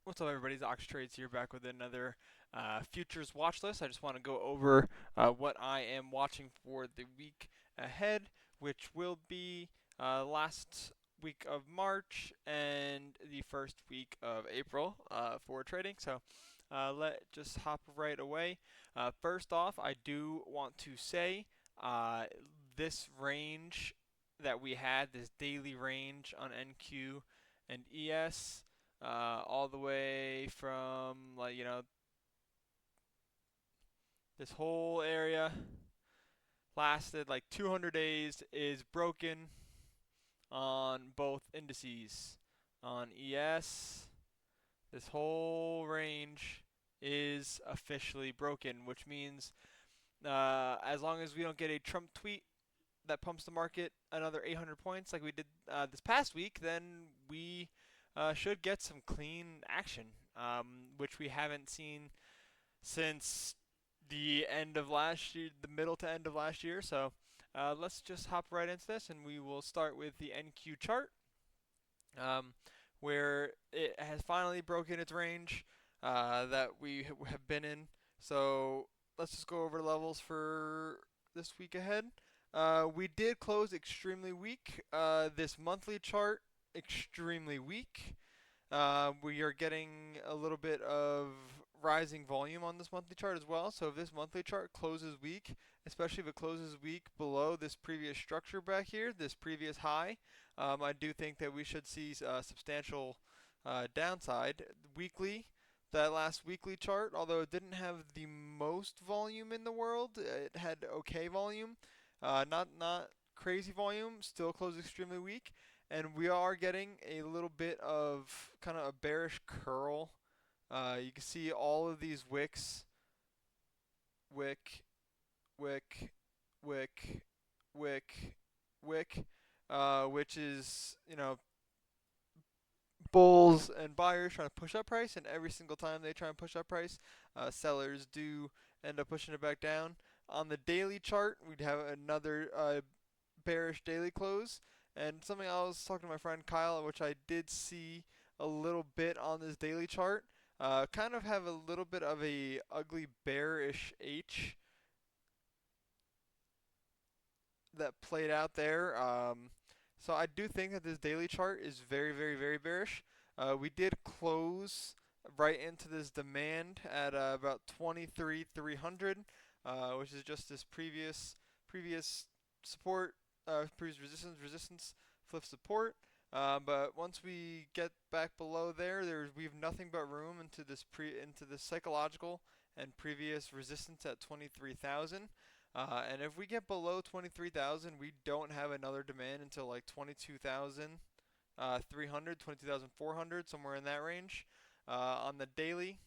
What's up, everybody? It's Ox Trades here, back with another futures watch list. I just want to go over what I am watching for the week ahead, which will be last week of March and the first week of April for trading. So let just hop right away. First off, I do want to say uh, this range that we had, this daily range on NQ and ES, all the way from, like, this whole area lasted like 200 days, is broken on both indices. On ES, this whole range is officially broken, which means as long as we don't get a Trump tweet that pumps the market another 800 points like we did this past week, then we should get some clean action, which we haven't seen since the end of last year, the middle to end of last year. So let's just hop right into this, and we will start with the NQ chart, um, where it has finally broken its range that we have been in. So let's just go over levels for this week ahead. We did close extremely weak. This monthly chart, extremely weak. We are getting a little bit of rising volume on this monthly chart as well. So if this monthly chart closes weak, especially if it closes weak below this previous structure back here, this previous high, I do think that we should see substantial downside. Weekly, that last weekly chart, although it didn't have the most volume in the world, it had okay volume, not crazy volume, still closed extremely weak, and we are getting a little bit of kind of a bearish curl. You can see all of these wicks, wick, wick, wick, wick, wick, which is, bulls and buyers trying to push up price, and every single time they try and push up price, sellers do end up pushing it back down. On the daily chart, we'd have another bearish daily close, and something I was talking to my friend Kyle, which I did see a little bit on this daily chart, kind of have a little bit of a ugly bearish H that played out there. So I do think that this daily chart is very, very, very bearish. We did close right into this demand at about 23,300, which is just this previous support, previous resistance, flip support. But once we get back below there, we have nothing but room into this psychological and previous resistance at 23,000. And if we get below 23,000, we don't have another demand until like 22,300, 22,400, somewhere in that range. On the daily,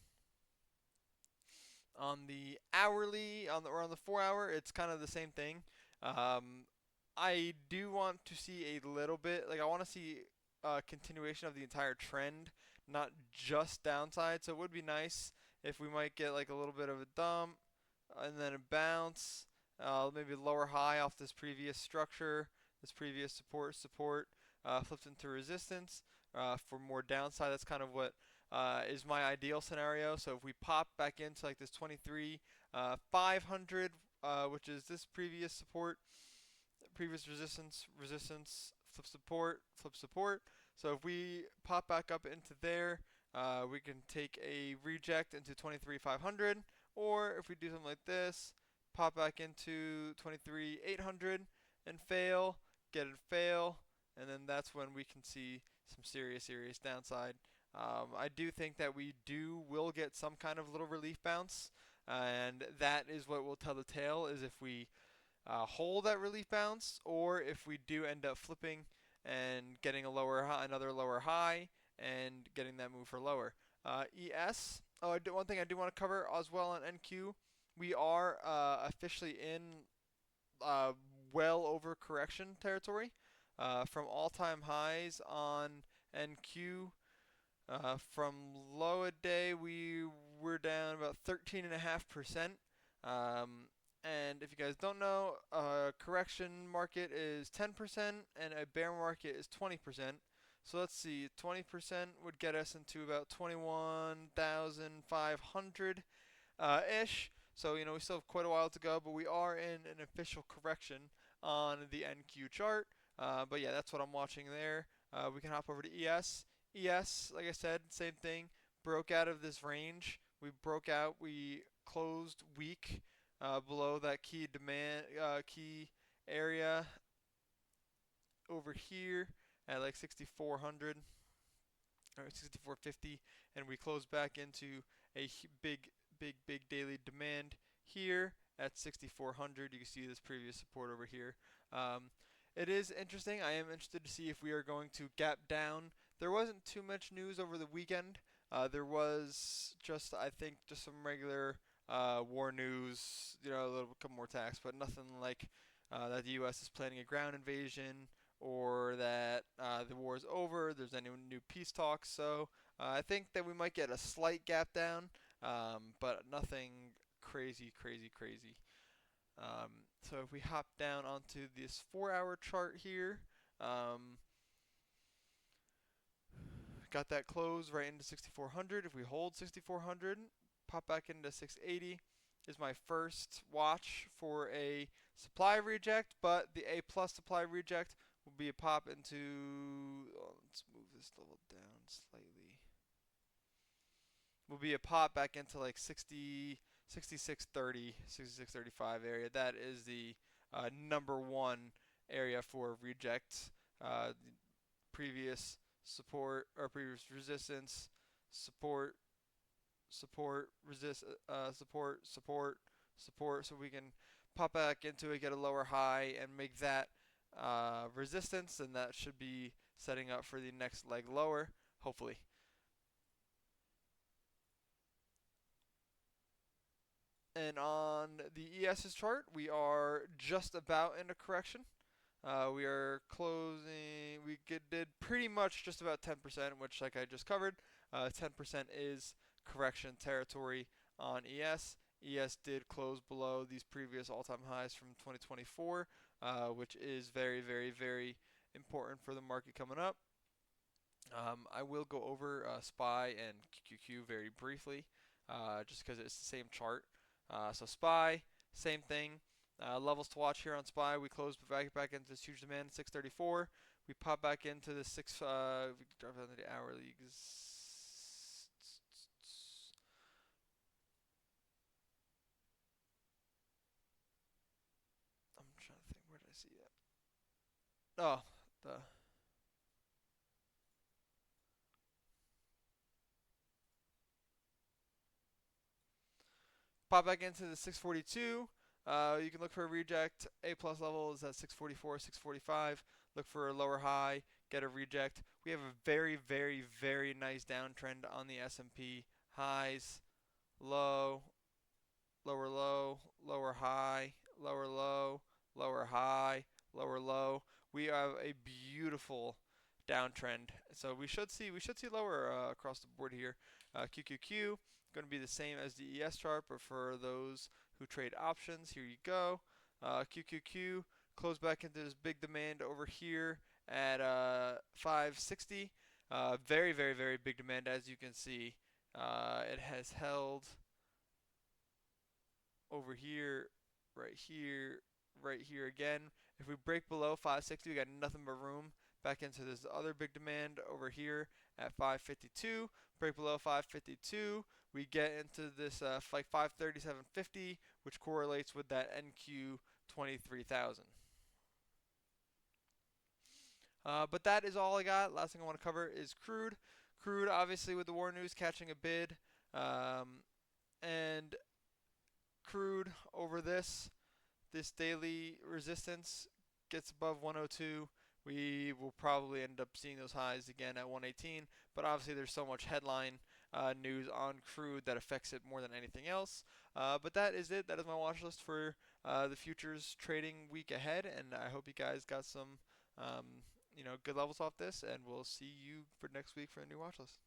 on the hourly, or on the 4 hour, it's kind of the same thing. Um, I do want to see a little bit, like I want to see a continuation of the entire trend, not just downside. So it would be nice if we might get like a little bit of a dump and then a bounce, maybe lower high off this previous structure, this previous support, flips into resistance for more downside. That's kind of what is my ideal scenario. So if we pop back into like this 23 500, which is this previous support, previous resistance, flip support. So if we pop back up into there, we can take a reject into 23 500, or if we do something like this, pop back into 23 800 and fail, get it fail, and then that's when we can see some serious downside. I do think that will get some kind of little relief bounce, and that is what will tell the tale, is if we hold that relief bounce, or if we do end up flipping and getting another lower high, and getting that move for lower. ES. Oh, one thing I do want to cover as well on NQ. We are officially in uh, well over correction territory from all-time highs on NQ. From low a day, we were down about 13.5%. And if you guys don't know, a correction market is 10% and a bear market is 20%. So let's see, 20% would get us into about 21,500 ish. So, we still have quite a while to go, but we are in an official correction on the NQ chart. But yeah, that's what I'm watching there. We can hop over to ES. ES, like I said, same thing. Broke out of this range. We broke out. We closed weak below that key demand, key area over here at like 6,400 or 6,450, and we closed back into a big daily demand here at 6,400. You can see this previous support over here. It is interesting. I am interested to see if we are going to gap down. There wasn't too much news over the weekend. There was just, I think, just some regular war news, a little couple more attacks, but nothing like that the U.S. is planning a ground invasion or that the war is over, there's any new peace talks. So I think that we might get a slight gap down, but nothing crazy, crazy, crazy. So if we hop down onto this 4-hour chart here, got that close right into 6,400. If we hold 6,400, pop back into 680 is my first watch for a supply reject, but the A plus supply reject will be a pop into, let's move this level down slightly. Will be a pop back into like 60, 6630, 6635 area. That is the number one area for reject. Previous support or previous resistance, support, support, so we can pop back into it, get a lower high, and make that resistance, and that should be setting up for the next leg lower, hopefully. And on the ES's chart, we are just about in a correction. We are closing, did pretty much just about 10%, which, like I just covered, 10% is correction territory on ES. ES did close below these previous all-time highs from 2024, which is very, very, very important for the market coming up. I will go over SPY and QQQ very briefly, just because it's the same chart. So SPY, same thing. Levels to watch here on SPY. We closed back into this huge demand, 634. We pop back into the we drop down to the hourly. I'm trying to think, where did I see that? Oh, the pop back into the 642. You can look for a reject. A plus level is at 644, 645. Look for a lower high, get a reject. We have a very, very, very nice downtrend on the S&P. Highs, low, lower low, lower high, lower low, lower high, lower low. We have a beautiful downtrend. So we should see lower across the board here. QQQ going to be the same as the ES chart, but for those who trade options, here you go. QQQ close back into this big demand over here at 560. Very, very, very big demand, as you can see. It has held over here, right here, right here again. If we break below 560, we got nothing but room back into this other big demand over here at 552. Break below 552, we get into this like 537.50, which correlates with that NQ 23,000. But that is all I got. Last thing I want to cover is crude. Crude, obviously, with the war news catching a bid, and crude over this daily resistance gets above 102, we will probably end up seeing those highs again at 118. But obviously, there's so much headline news on crude that affects it more than anything else. But that is it. That is my watch list for the futures trading week ahead, and I hope you guys got some good levels off this. And we'll see you for next week for a new watch list.